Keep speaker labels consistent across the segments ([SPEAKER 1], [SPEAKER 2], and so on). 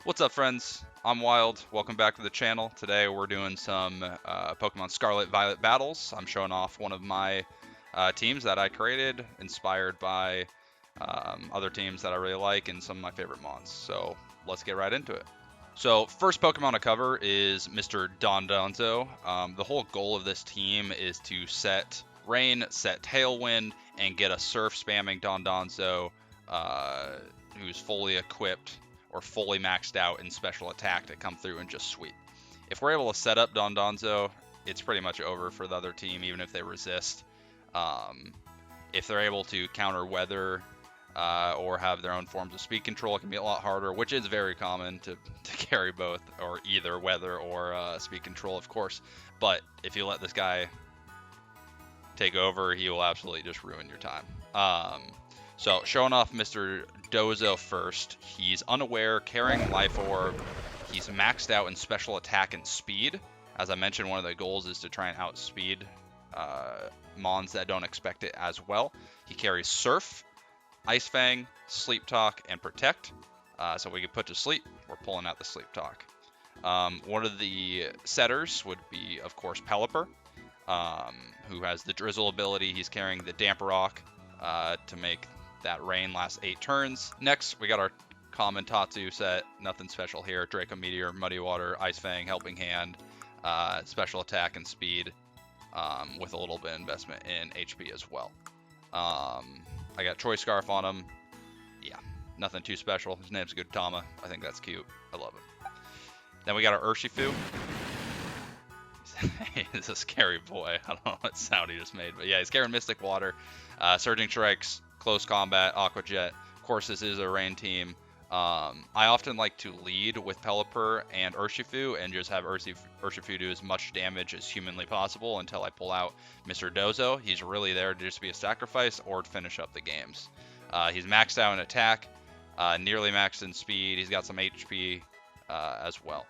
[SPEAKER 1] What's up, friends? I'm Wild. Welcome back to the channel. Today we're doing some Pokemon Scarlet Violet battles. I'm showing off one of my teams that I created, inspired by other teams that I really like and some of my favorite mons. So let's get right into it. So first Pokemon to cover is Mr. Dondonzo. The whole goal of this team is to set Rain, set Tailwind, and get a Surf spamming Dondonzo who's fully equipped or fully maxed out in special attack to come through and just sweep. If we're able to set up Dondonzo, it's pretty much over for the other team, even if they resist. If they're able to counter weather or have their own forms of speed control, it can be a lot harder, which is very common to carry both, or either weather or speed control, of course. But if you let this guy take over, he will absolutely just ruin your time. So showing off Mr. Dozo first. He's unaware, carrying Life Orb. He's maxed out in special attack and speed. As I mentioned, one of the goals is to try and outspeed mons that don't expect it as well. He carries Surf, Ice Fang, Sleep Talk, and Protect. So we can put to sleep. We're pulling out the Sleep Talk. One of the setters would be, of course, Pelipper, who has the Drizzle ability. He's carrying the Damper Rock to make that Rain last 8 turns. Next, we got our common Tatsu set. Nothing special here. Draco Meteor, Muddy Water, Ice Fang, Helping Hand, special attack and speed, with a little bit of investment in HP as well. I got Choice Scarf on him. Yeah, nothing too special. His name's Gudetama. I think that's cute. I love it. Then we got our Urshifu. He's a scary boy. I don't know what sound he just made, but yeah, he's carrying Mystic Water, Surging Strikes, Close Combat, Aqua Jet. Of course, this is a Rain team. I often like to lead with Pelipper and Urshifu and just have Urshifu do as much damage as humanly possible until I pull out Mr. Dozo. He's really there to just be a sacrifice or to finish up the games. He's maxed out in attack, nearly maxed in speed. He's got some HP as well.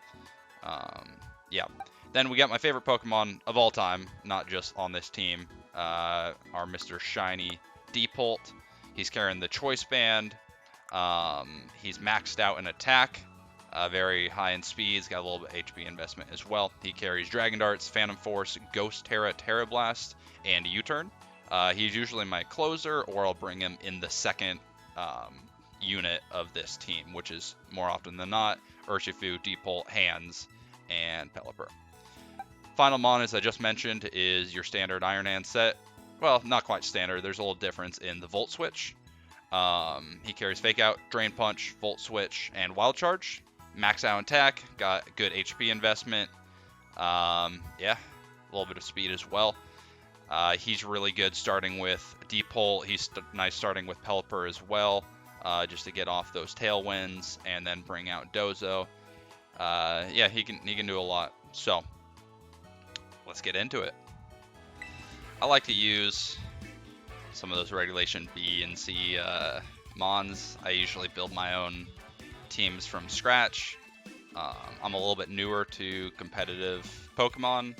[SPEAKER 1] Yeah. Then we got my favorite Pokemon of all time, not just on this team, our Mr. Shiny Deepult. He's carrying the Choice Band. He's maxed out in attack, very high in speed. He's got a little bit of HP investment as well. He carries Dragon Darts, Phantom Force, Ghost Terra, Terra Blast, and U-Turn. He's usually my closer, or I'll bring him in the second unit of this team, which is more often than not Urshifu, Deepult, Hands, and Pelipper. Final mon, as I just mentioned, is your standard Iron Hand set. Well, not quite standard. There's a little difference in the Volt Switch. He carries Fake Out, Drain Punch, Volt Switch, and Wild Charge. Max out attack, got good HP investment. Yeah, a little bit of speed as well. He's really good starting with Deepult. He's nice starting with Pelipper as well, just to get off those tailwinds and then bring out Dozo. Yeah, he can do a lot. So let's get into it. I like to use some of those Regulation B and C mons. I usually build my own teams from scratch. I'm a little bit newer to competitive Pokemon,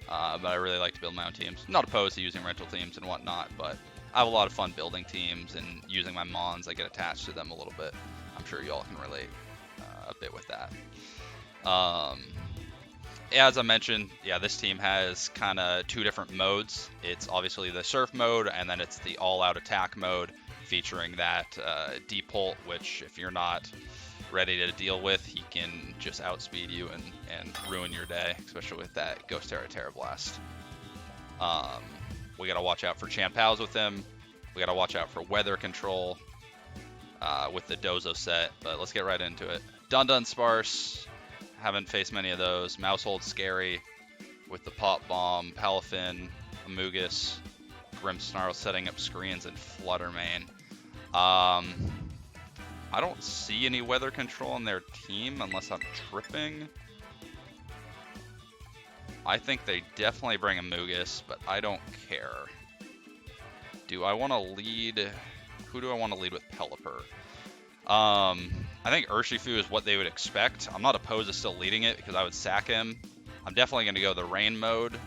[SPEAKER 1] but I really like to build my own teams. I'm not opposed to using rental teams and whatnot, but I have a lot of fun building teams and using my mons. I get attached to them a little bit. I'm sure y'all can relate a bit with that. Yeah, as I mentioned, yeah, this team has kind of 2 different modes. It's obviously the Surf mode, and then it's the all-out attack mode, featuring that Deepult, which if you're not ready to deal with, he can just outspeed you and ruin your day, especially with that Ghost Terra, Terra Blast. We gotta watch out for Champals with him. We gotta watch out for weather control with the Dozo set, but let's get right into it. Dundun Sparse. Haven't faced many of those. Mousehold Scary with the Pop Bomb, Palafin, Amogus, Grimmsnarl setting up screens, and Fluttermane. I don't see any weather control on their team unless I'm tripping. I think they definitely bring Amogus, but I don't care. Do I want to lead? Who do I want to lead with Pelipper? I think Urshifu is what they would expect. I'm not opposed to still leading it because I would sack him. I'm definitely going to go the Rain mode.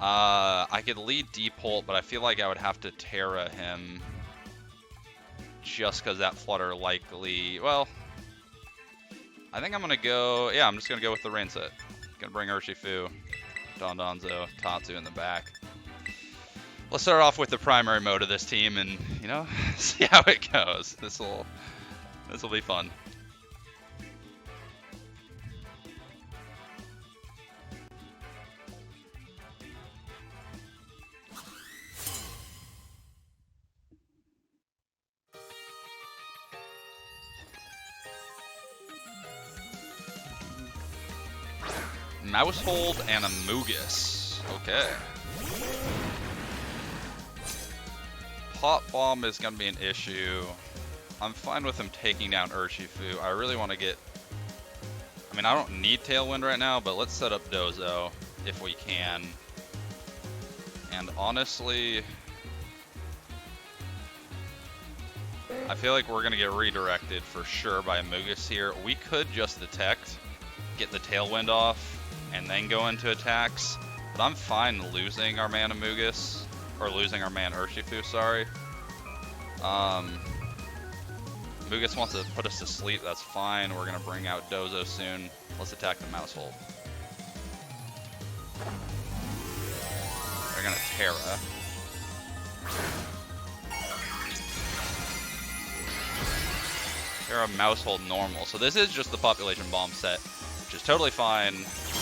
[SPEAKER 1] I could lead Deepult, but I feel like I would have to Terra him just because that Flutter likely, well, I think I'm gonna go. Yeah, I'm just gonna go with the rain set. Gonna bring Urshifu, Dondonzo, Tatsu in the back. Let's start off with the primary mode of this team, and you know, see how it goes. This will be fun. Mousehold and a Mugus. Okay. Pop Bomb is going to be an issue. I'm fine with him taking down Urshifu. I really want to get... I mean, I don't need Tailwind right now, but let's set up Dozo if we can. And honestly... I feel like we're going to get redirected for sure by a Mugus here. We could just detect, get the Tailwind off, and then go into attacks. But I'm fine losing our man Amogus, or losing our man Urshifu, sorry. Mugus wants to put us to sleep, that's fine. We're gonna bring out Dozo soon. Let's attack the Mousehold. They're gonna Terra. Terra, Mousehold, normal. So this is just the Population Bomb set, which is totally fine.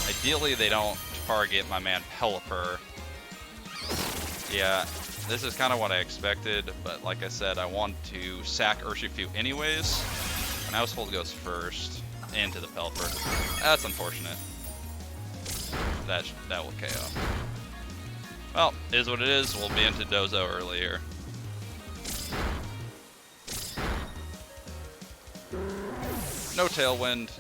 [SPEAKER 1] Ideally, they don't target my man Pelipper. Yeah, this is kind of what I expected, but like I said, I want to sack Urshifu anyways. And Household goes first into the Pelipper. That's unfortunate. That will KO. Well, is what it is. We'll be into Dozo earlier. No Tailwind.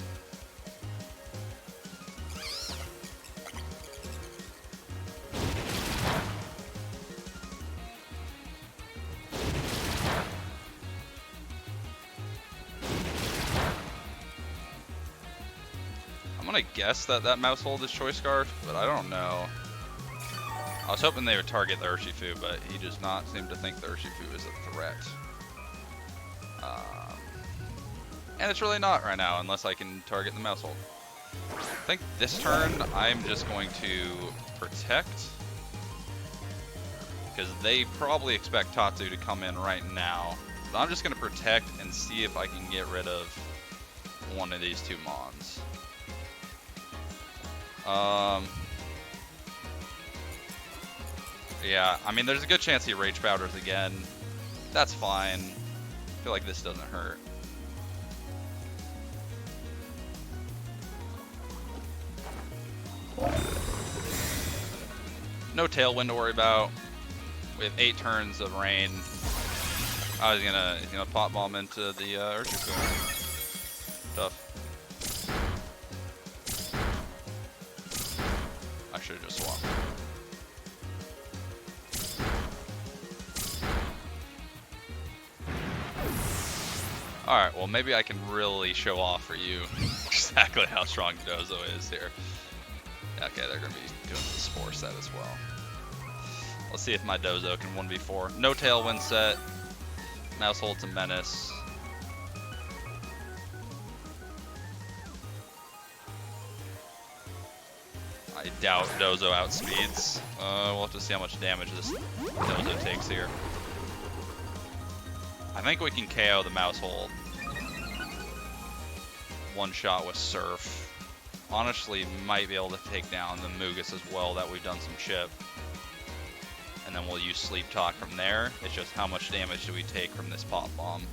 [SPEAKER 1] I'm gonna guess that Mousehold is Choice Scarf, but I don't know. I was hoping they would target the Urshifu, but he does not seem to think the Urshifu is a threat. And it's really not right now, unless I can target the Mousehold. I think this turn, I'm just going to protect. Because they probably expect Tatsu to come in right now. So I'm just going to protect and see if I can get rid of one of these two Mons. Yeah, I mean, there's a good chance he Rage Powders again. That's fine. I feel like this doesn't hurt. No Tailwind to worry about. We have 8 turns of rain. Oh, he's gonna Pop Bomb into the Urshifu. Tough. I should have just swapped. Alright, well maybe I can really show off for you exactly how strong Dozo is here. Okay, they're going to be doing the Spore set as well. Let's see if my Dozo can 1v4. No Tailwind set. Mousehold's a menace. I doubt Dozo outspeeds. We'll have to see how much damage this Dozo takes here. I think we can KO the Mousehold. One shot with Surf. Honestly, might be able to take down the Mugus as well, that we've done some chip. And then we'll use Sleep Talk from there. It's just how much damage do we take from this Pop Bomb.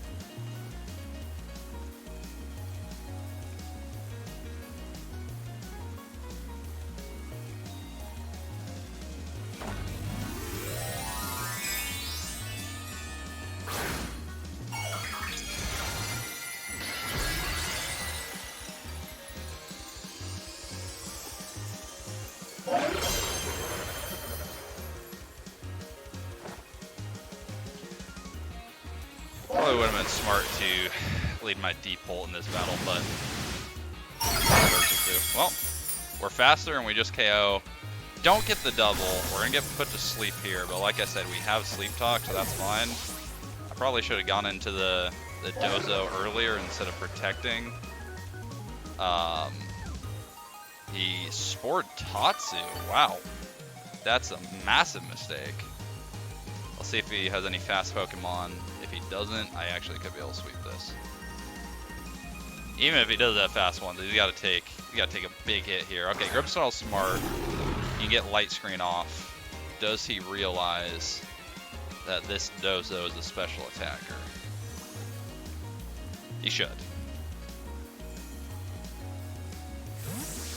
[SPEAKER 1] Probably would have been smart to lead my Deep Bolt in this battle, but... Well, we're faster and we just KO. Don't get the double. We're going to get put to sleep here, but like I said, we have Sleep Talk, so that's fine. I probably should have gone into the Dozo earlier instead of protecting. Um, he spored Tatsu. Wow. That's a massive mistake. I'll see if he has any fast Pokemon. If he doesn't, I actually could be able to sweep this. Even if he does have fast ones, you gotta take a big hit here. Okay, Grimmsnarl's smart. You can get Light Screen off. Does he realize that this Dozo is a special attacker? He should.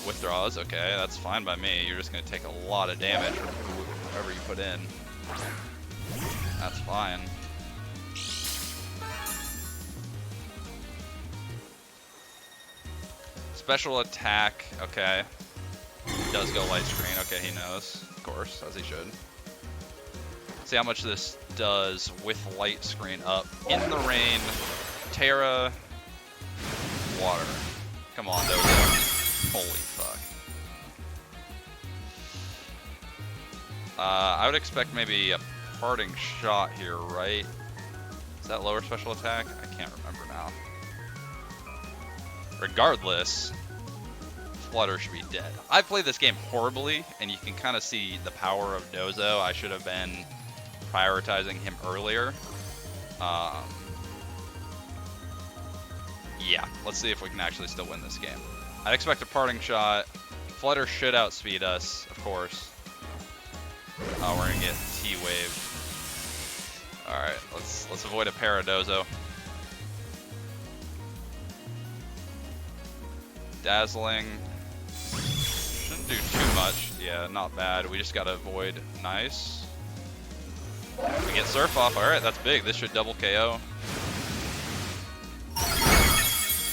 [SPEAKER 1] Withdraws, okay, that's fine by me. You're just gonna take a lot of damage from whoever you put in. That's fine. Special attack, okay. Does go Light Screen, okay, he knows, of course, as he should. See how much this does with Light Screen up. In the rain, Terra, water. Come on, Dozo. Holy fuck. I would expect maybe a parting shot here, right? Is that lower special attack? I can't remember now. Regardless, Flutter should be dead. I played this game horribly, and you can kind of see the power of Dozo. I should have been prioritizing him earlier. Yeah, let's see if we can actually still win this game. I'd expect a parting shot. Flutter should outspeed us, of course. Oh, we're gonna get T-Wave. Alright, let's avoid a Paradozo. Dazzling. Shouldn't do too much. Yeah, not bad. We just gotta avoid. Nice. We get Surf off. Alright, that's big. This should double KO.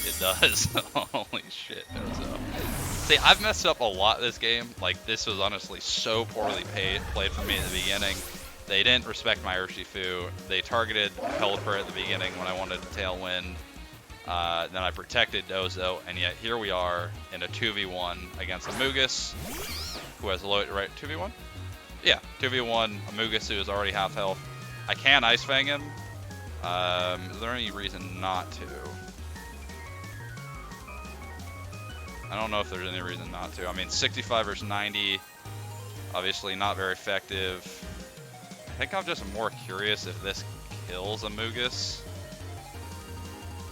[SPEAKER 1] It does. Holy shit, Dozo. See, I've messed up a lot this game. Like, this was honestly so poorly played for me at the beginning. They didn't respect my Urshifu. They targeted Pelipper at the beginning when I wanted to Tailwind. Then I protected Dozo, and yet here we are in a 2v1 against Amogus, who has a low, right, 2v1? Yeah, 2v1, Amogus who is already half health. I can Ice Fang him. Is there any reason not to? I don't know if there's any reason not to. I mean, 65 versus 90, obviously not very effective. I think I'm just more curious if this kills Amogus.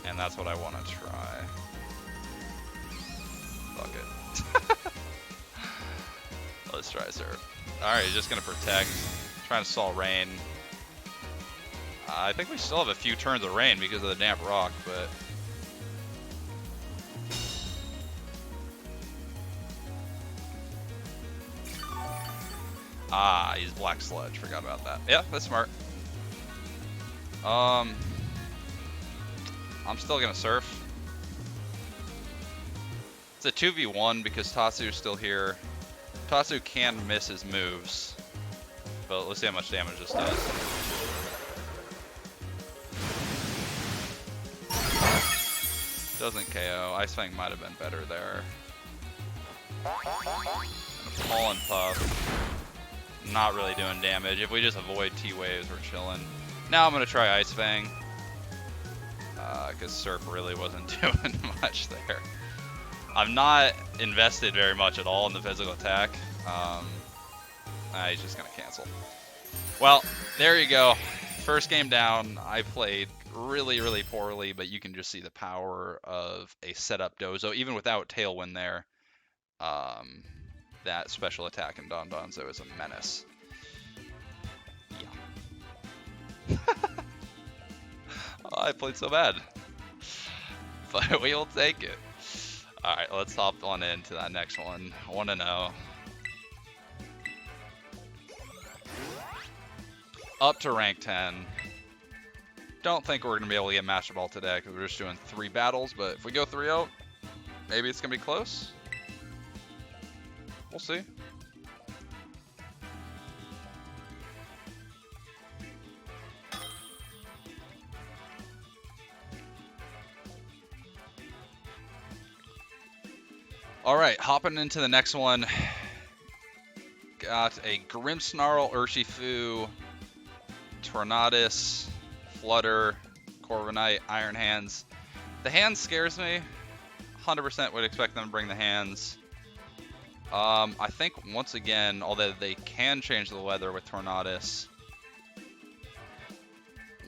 [SPEAKER 1] And that's what I want to try. Fuck it. Let's try, sir. Alright, he's just going to protect. Trying to stall rain. I think we still have a few turns of rain because of the damp rock, but... Ah, he's Black Sludge. Forgot about that. Yeah, that's smart. I'm still gonna surf. It's a 2v1 because Tatsu's still here. Tatsu can miss his moves, but let's see how much damage this does. Doesn't KO. Ice Fang might have been better there. And a Pollen Puff. Not really doing damage. If we just avoid T-Waves, we're chilling. Now I'm gonna try Ice Fang. Because Surf really wasn't doing much there. I'm not invested very much at all in the physical attack. He's just going to cancel. Well, there you go. First game down. I played really, really poorly, but you can just see the power of a setup Dozo. Even without Tailwind there, that special attack in Dondonzo is a menace. Yeah. Oh, I played so bad. But we will take it. Alright, let's hop on into that next one. I want to know. Up to rank 10. Don't think we're going to be able to get Master Ball today because we're just doing 3 battles. But if we go 3-0, maybe it's going to be close. We'll see. Alright, hopping into the next one. Got a Grimmsnarl, Urshifu, Tornadus, Flutter, Corviknight, Iron Hands. The hand scares me. 100% would expect them to bring the hands. I think once again, although they can change the weather with Tornadus,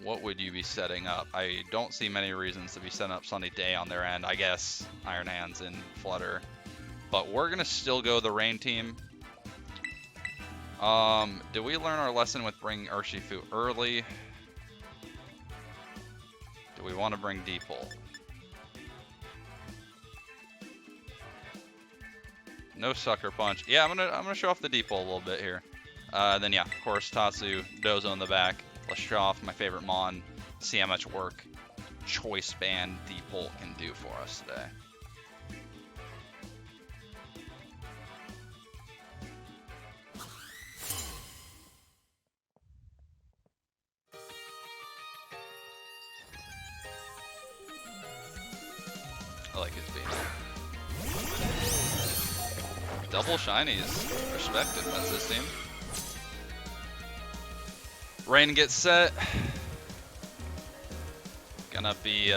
[SPEAKER 1] what would you be setting up? I don't see many reasons to be setting up Sunny Day on their end. I guess Iron Hands and Flutter. But we're going to still go the Rain team. Did we learn our lesson with bringing Urshifu early? Do we want to bring Deepole? No Sucker Punch. Yeah, I'm gonna show off the Deepole a little bit here. Then yeah, of course Tatsu, Dozo in the back. Let's show off my favorite Mon. See how much work Choice Band Deepole can do for us today. I like his beam. Double shinies. Respected. That's his team. Rain gets set. Gonna be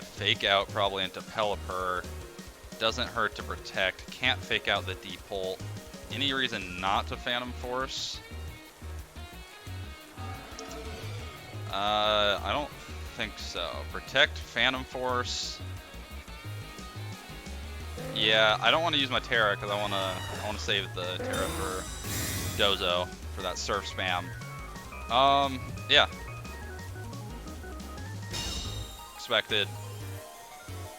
[SPEAKER 1] fake out probably into Pelipper. Doesn't hurt to protect. Can't fake out the Deepole. Any reason not to Phantom Force? I don't think so. Protect, Phantom Force. Yeah, I don't want to use my Terra because I want to save the Terra for Dozo for that Surf spam. Yeah. Expected.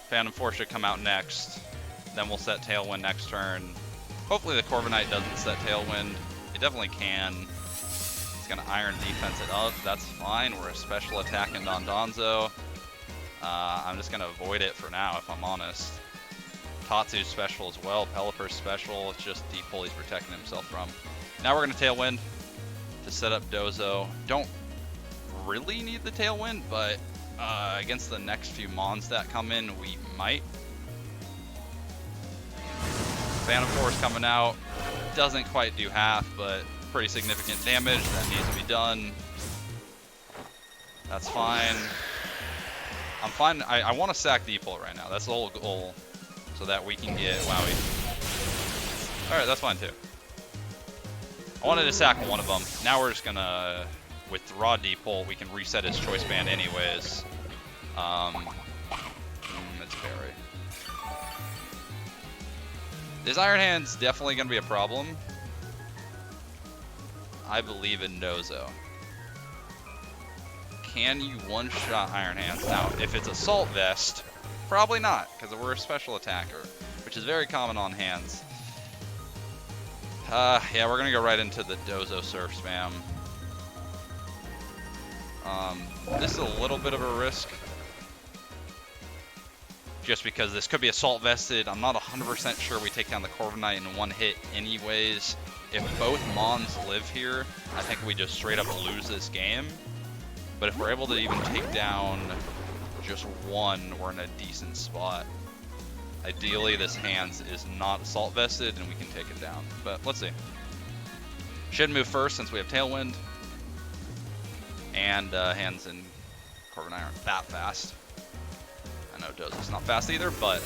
[SPEAKER 1] Phantom Force should come out next. Then we'll set Tailwind next turn. Hopefully the Corviknight doesn't set Tailwind. It definitely can. It's gonna Iron Defense it up. That's fine. We're a special attack in Dondonzo. I'm just gonna avoid it for now, if I'm honest. Tatsu's special as well. Pelipper's special. It's just Deepole he's protecting himself from. Now we're gonna Tailwind to set up Dozo. Don't really need the Tailwind, but against the next few Mons that come in, we might. Phantom Force coming out. Doesn't quite do half, but pretty significant damage. That needs to be done. That's fine. I'm fine. I want to sack Deepole right now. That's the whole goal. So that we can get Wowie. Alright, that's fine too. I wanted to sack one of them. Now we're just gonna withdraw Deepole. We can reset his Choice Band anyways. It's Barry. This Iron Hand's definitely gonna be a problem. I believe in Dozo. Can you one-shot Iron Hands? Now, if it's Assault Vest, probably not, because we're a special attacker, which is very common on hands. Yeah, we're gonna go right into the Dozo Surf spam. This is a little bit of a risk, just because this could be Assault Vested. I'm not 100% sure we take down the Corviknight in one hit anyways. If both Mons live here, I think we just straight up lose this game. But if we're able to even take down just one, we're in a decent spot. Ideally, this Hands is not Assault Vested, and we can take it down. But let's see. Should move first since we have Tailwind. And Hands and Corviknight aren't that fast. I know Dozo's not fast either, but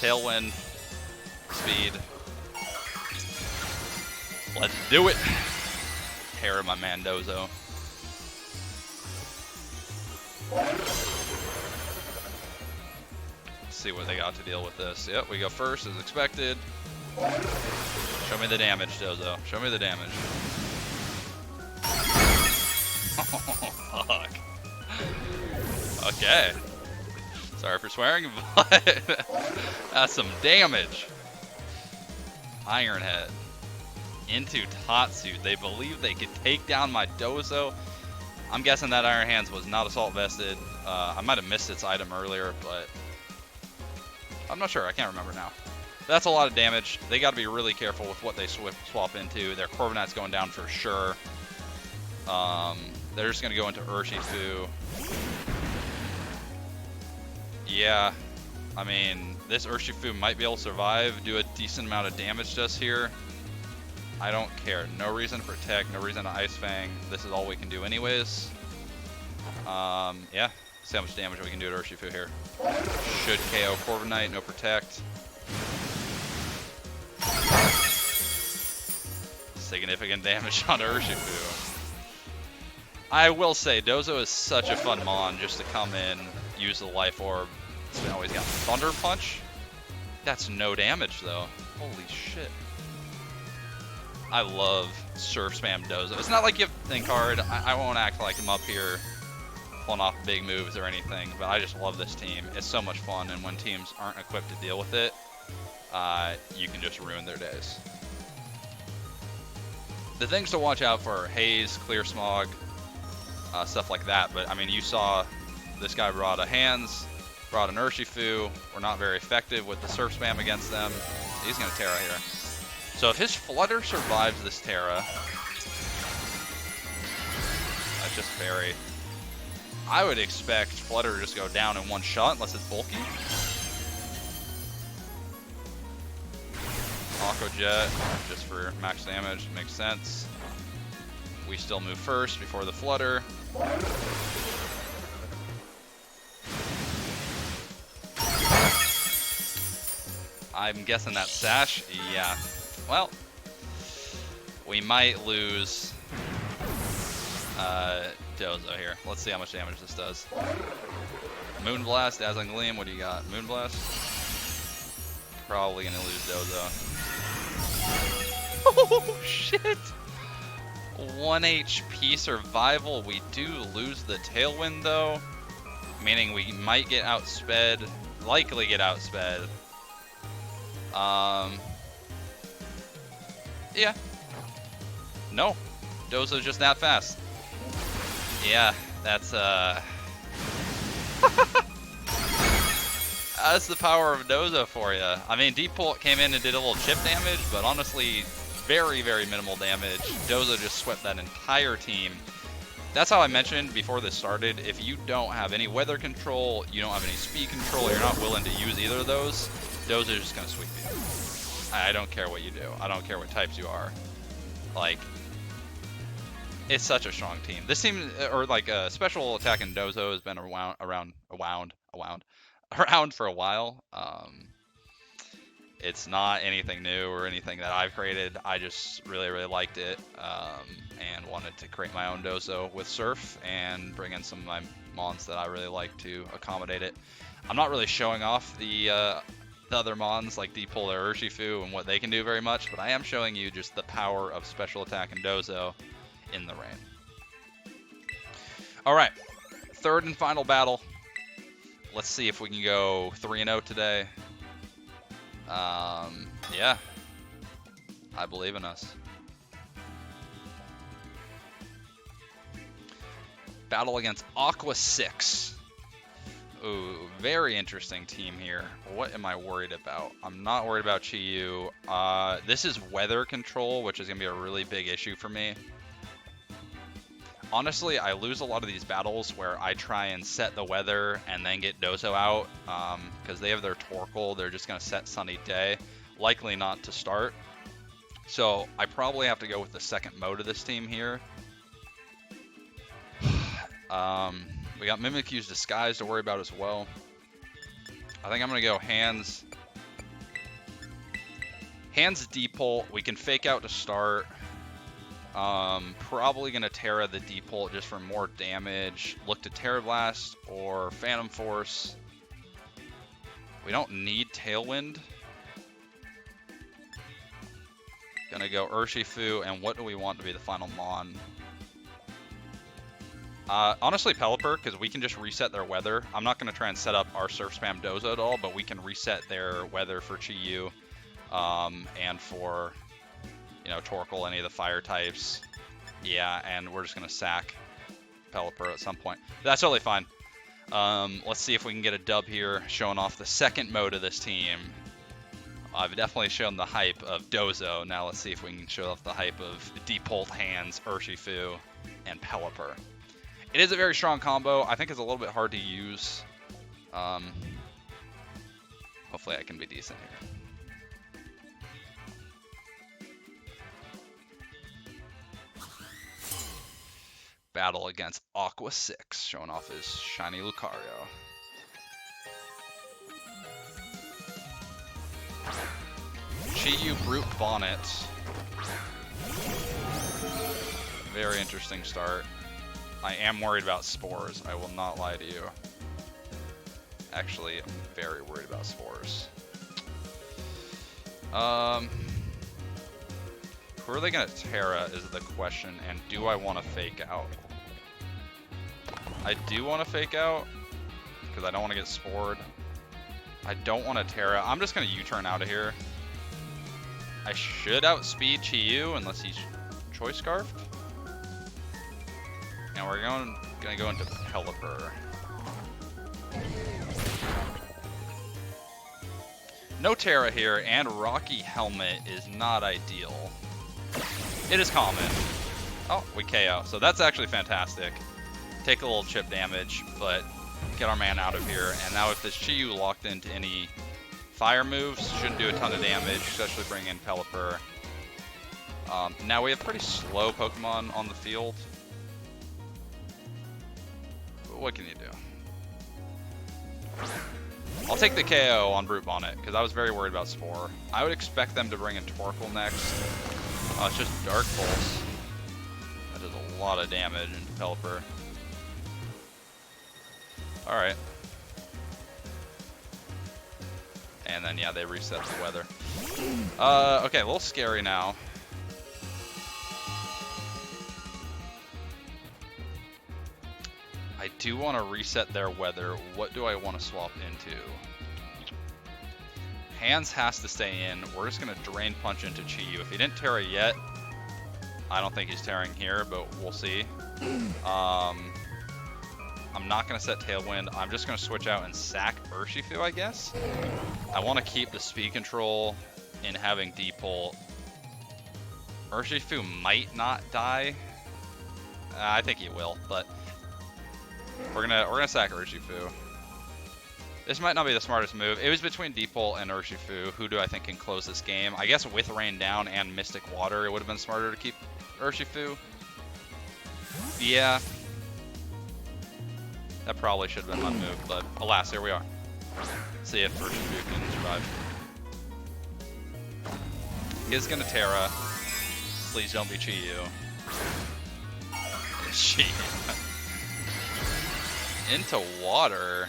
[SPEAKER 1] Tailwind, speed. Let's do it. Terror my man Dozo. See what they got to deal with this. Yep, we go first as expected. Show me the damage, Dozo. Show me the damage. Oh, fuck. Okay. Sorry for swearing, but that's some damage. Iron Head into Tatsu. They believe they could take down my Dozo. I'm guessing that Iron Hands was not Assault Vested. I might have missed its item earlier, but I'm not sure. I can't remember now. That's a lot of damage. They got to be really careful with what they swap into. Their Corviknight's going down for sure. They're just going to go into Urshifu. Yeah, I mean, this Urshifu might be able to survive, do a decent amount of damage to us here. I don't care. No reason to protect, no reason to Ice Fang. This is all we can do anyways. Yeah, See how much damage we can do to Urshifu here. Should KO Corviknight, no protect. Significant damage on Urshifu. I will say, Dozo is such a fun mon just to come in, use the Life Orb. Oh, he's got Thunder Punch? That's no damage, though. Holy shit. I love Surf Spam Dozo. It's not like you have to think hard. I won't act like I'm up here pulling off big moves or anything, but I just love this team. It's so much fun, and when teams aren't equipped to deal with it, you can just ruin their days. The things to watch out for are Haze, Clear Smog, stuff like that. But I mean, you saw this guy brought a Hands, brought an Urshifu. We're not very effective with the Surf Spam against them. He's going to Terra here. So if his Flutter survives this Terra, that's just Fairy. I would expect Flutter to just go down in one shot unless it's bulky. Aqua Jet, just for max damage, makes sense. We still move first before the Flutter. I'm guessing that's Sash. Yeah. Well, we might lose Dozo here. Let's see how much damage this does. Moonblast, Dazzling Gleam, what do you got? Moonblast? Probably gonna lose Dozo. Oh shit! 1 HP survival. We do lose the Tailwind though, meaning we might get outsped, likely get outsped. Yeah. No, Dozo's just that fast. Yeah, that's that's the power of Dozo for you. I mean, Deep Pull came in and did a little chip damage, but honestly, very, very minimal damage. Dozo just swept that entire team. That's how I mentioned before this started, if you don't have any weather control, you don't have any speed control, you're not willing to use either of those, Dozo's just going to sweep you. I don't care what you do. I don't care what types you are. Like, it's such a strong team. This team, or like special attack in Dozo has been around for a while. It's not anything new or anything that I've created. I just really, really liked it and wanted to create my own Dozo with Surf and bring in some of my mons that I really like to accommodate it. I'm not really showing off the other mons like Deep Pull or Urshifu and what they can do very much, but I am showing you just the power of special attack and Dozo in the rain. All right, third and final battle. Let's see if we can go 3-0 today. Yeah, I believe in us. Battle against Aqua 6. Ooh, very interesting team here. What am I worried about? I'm not worried about Chi-Yu. This is weather control, which is going to be a really big issue for me. Honestly, I lose a lot of these battles where I try and set the weather and then get Dozo out because they have their Torkoal. They're just going to set Sunny Day, likely not to start. So I probably have to go with the second mode of this team here. We got Mimikyu's Disguise to worry about as well. I think I'm going to go Hands. Hands Deep Pull. We can fake out to start. Probably going to Terra the Deep Pull just for more damage. Look to Terra Blast or Phantom Force. We don't need Tailwind. Gonna go Urshifu, and what do we want to be the final Mon? Honestly, Pelipper, because we can just reset their weather. I'm not going to try and set up our Surf Spam Dozo at all, but we can reset their weather for Chi-Yu, and for, you know, Torkoal, any of the fire types. Yeah, and we're just going to sack Pelipper at some point. That's totally fine. Let's see if we can get a dub here, showing off the second mode of this team. I've definitely shown the hype of Dozo. Now let's see if we can show off the hype of Deep Pulled Hands, Urshifu, and Pelipper. It is a very strong combo. I think it's a little bit hard to use. Hopefully I can be decent here. battle against Aqua 6, showing off his shiny Lucario. Chi-Yu Brute Bonnet. Very interesting start. I am worried about spores, I will not lie to you. Actually, I'm very worried about spores. Who are they gonna Terra is the question, and do I want to fake out? I do want to fake out, because I don't want to get spored. I don't want to Terra. I'm just gonna U-turn out of here. I should outspeed Chi-Yu unless he's Choice Scarfed. And we're gonna go into Pelipper. No Terra here, and Rocky Helmet is not ideal. It is common. Oh, we KO. So that's actually fantastic. Take a little chip damage, but get our man out of here. And now if this Chi-Yu locked into any fire moves, shouldn't do a ton of damage, especially bring in Pelipper. Now we have pretty slow Pokemon on the field. What can you do? I'll take the KO on Brute Bonnet, because I was very worried about Spore. I would expect them to bring in Torkoal next. It's just Dark Pulse. That does a lot of damage into Pelipper. Alright. And then, yeah, they reset the weather. Okay, a little scary now. I do want to reset their weather. What do I want to swap into? Hands has to stay in. We're just going to Drain Punch into Chi-Yu. If he didn't Terra yet, I don't think he's tearing here, but we'll see. I'm not going to set Tailwind. I'm just going to switch out and sack Urshifu, I guess. I want to keep the speed control in having D-Pull. Urshifu might not die. I think he will, but we're gonna sack Urshifu. This might not be the smartest move. It was between D-Pull and Urshifu. Who do I think can close this game? I guess with Rain Down and Mystic Water, it would have been smarter to keep Urshifu. Yeah. That probably should have been my move, but alas, here we are. See if Urshifu can survive. He is gonna Terra. Please don't be Chi-Yu. Chi-Yu. Into water.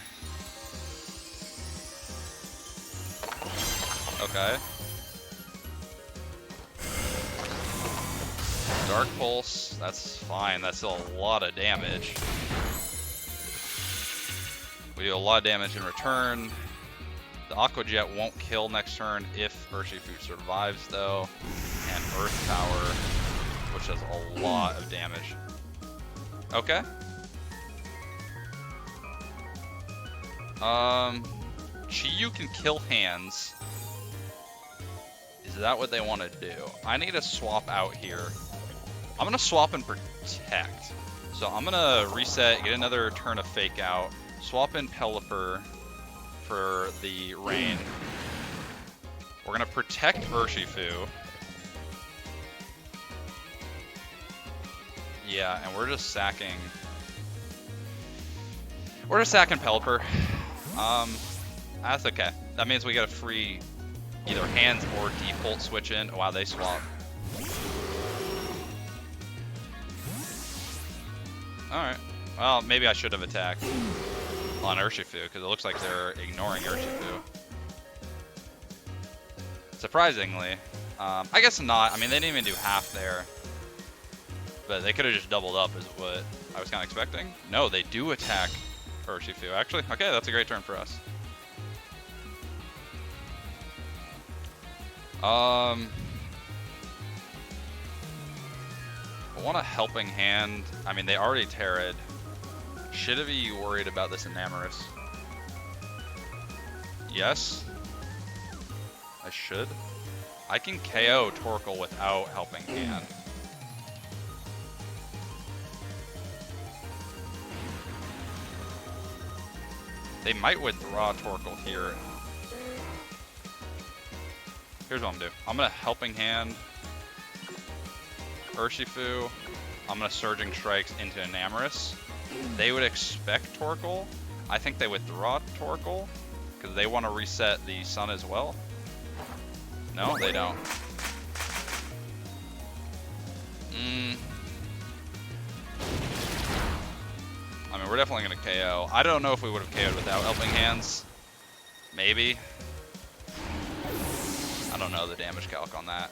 [SPEAKER 1] Okay. Dark Pulse, that's fine. That's still a lot of damage. We do a lot of damage in return. The Aqua Jet won't kill next turn if Urshifu survives, though. And Earth Power, which does a lot of damage. Okay. Chi-Yu can kill hands. Is that what they want to do? I need to swap out here. I'm going to swap and protect. So I'm going to reset, get another turn of Fake Out, swap in Pelipper for the Rain. We're going to protect Urshifu. Yeah, and we're just sacking... We're just sacking Pelipper. That's okay. That means we get a free either hands or default switch in. Wow, they swap. Alright. Well, maybe I should have attacked on Urshifu, because it looks like they're ignoring Urshifu. Surprisingly. I guess not. I mean, they didn't even do half there. But they could have just doubled up is what I was kind of expecting. No, they do attack Urshifu, actually. Okay, that's a great turn for us. I want a Helping Hand. I mean, they already Terra'd. Should I be worried about this Enamorous? Yes. I should. I can KO Torkoal without Helping Hand. They might withdraw Torkoal here. Here's what I'm gonna do. I'm gonna Helping Hand Urshifu. I'm going to Surging Strikes into Enamorus. They would expect Torkoal. I think they withdraw Torkoal because they want to reset the Sun as well. No, they don't. I mean, we're definitely going to KO. I don't know if we would have KO'd without Helping Hands. Maybe. I don't know the damage calc on that.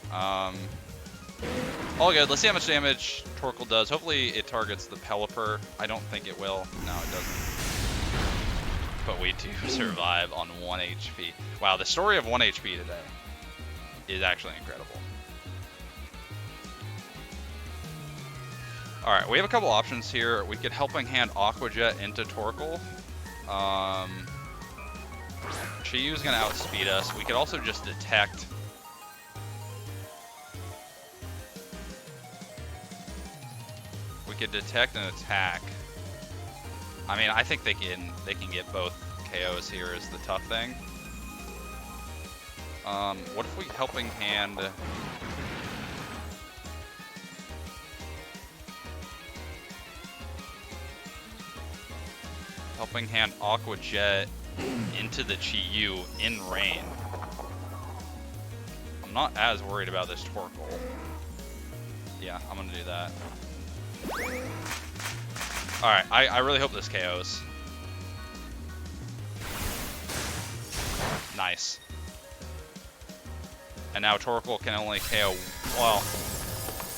[SPEAKER 1] All good. Let's see how much damage Torkoal does. Hopefully it targets the Pelipper. I don't think it will. No, it doesn't. But we do survive on 1 HP. Wow, the story of 1 HP today is actually incredible. Alright, we have a couple options here. We could Helping Hand Aqua Jet into Torkoal. Chiyu's going to outspeed us. We could also just Detect. We could Detect and attack. I mean, I think they can get both KOs here is the tough thing. What if we Helping Hand... Helping Hand Aqua Jet into the Chiyu in rain. I'm not as worried about this Torkoal. Yeah, I'm gonna do that. Alright, I really hope this KOs. Nice. And now Torkoal can only KO, well,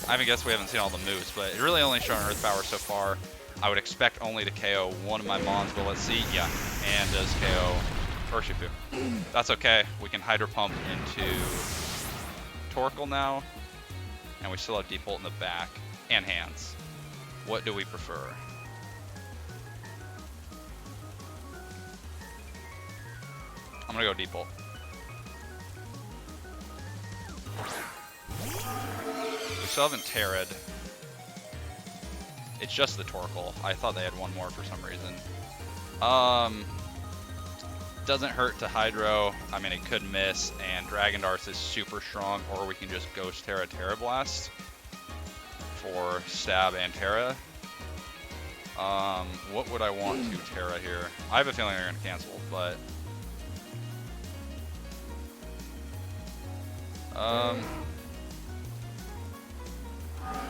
[SPEAKER 1] I guess we haven't seen all the moves, but it really only shown Earth Power so far. I would expect only to KO one of my Mons, but let's see. Yeah, and does KO Urshifu. That's okay. We can Hydro Pump into Torkoal now, and we still have Deep Bolt in the back and Hands. What do we prefer? I'm gonna go Deep Bolt. We still haven't Terra'd. It's just the Torkoal. I thought they had one more for some reason. Doesn't hurt to Hydro. I mean, it could miss, and Dragon Darts is super strong, or we can just Ghost Terra Terra Blast for Stab and Terra. What would I want to Terra here? I have a feeling they're going to cancel, but...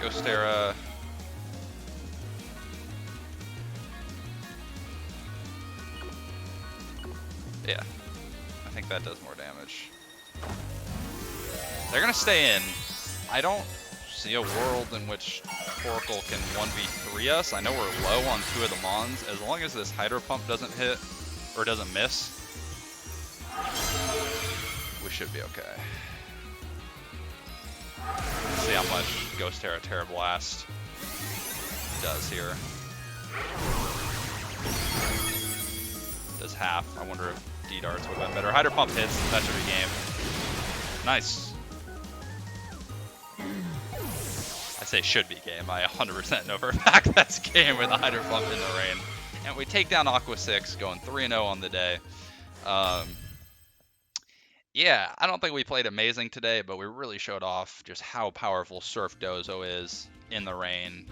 [SPEAKER 1] Ghost Terra... Yeah, I think that does more damage. They're gonna stay in. I don't see a world in which Torkoal can 1v3 us. I know we're low on 2 of the Mons. As long as this Hydro Pump doesn't hit, or doesn't miss, we should be okay. Let's see how much Ghost Terra Terra Blast does here. Does half. I wonder if D-Darts would have been better. Hydro Pump hits. That should be game. Nice. I say should be game. I 100% know for a fact that's game with a Hydro Pump in the rain. And we take down Aqua 6, going 3-0 on the day. Yeah, I don't think we played amazing today, but we really showed off just how powerful Surf Dozo is in the rain.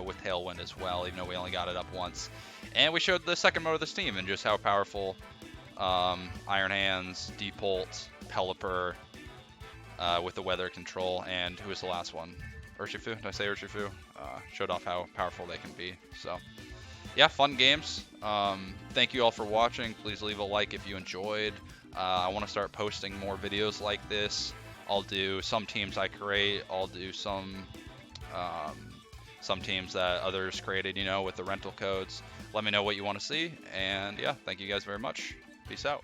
[SPEAKER 1] With Tailwind as well, even though we only got it up once. And we showed the second mode of this team and just how powerful Iron Hands, Deep Bolt, Pelipper with the weather control, and who was the last one? Urshifu? Did I say Urshifu? Showed off how powerful they can be. So, yeah, fun games. Thank you all for watching. Please leave a like if you enjoyed. I want to start posting more videos like this. I'll do some teams I create. I'll do some teams that others created, you know, with the rental codes. Let me know what you want to see, and yeah, thank you guys very much. Peace out.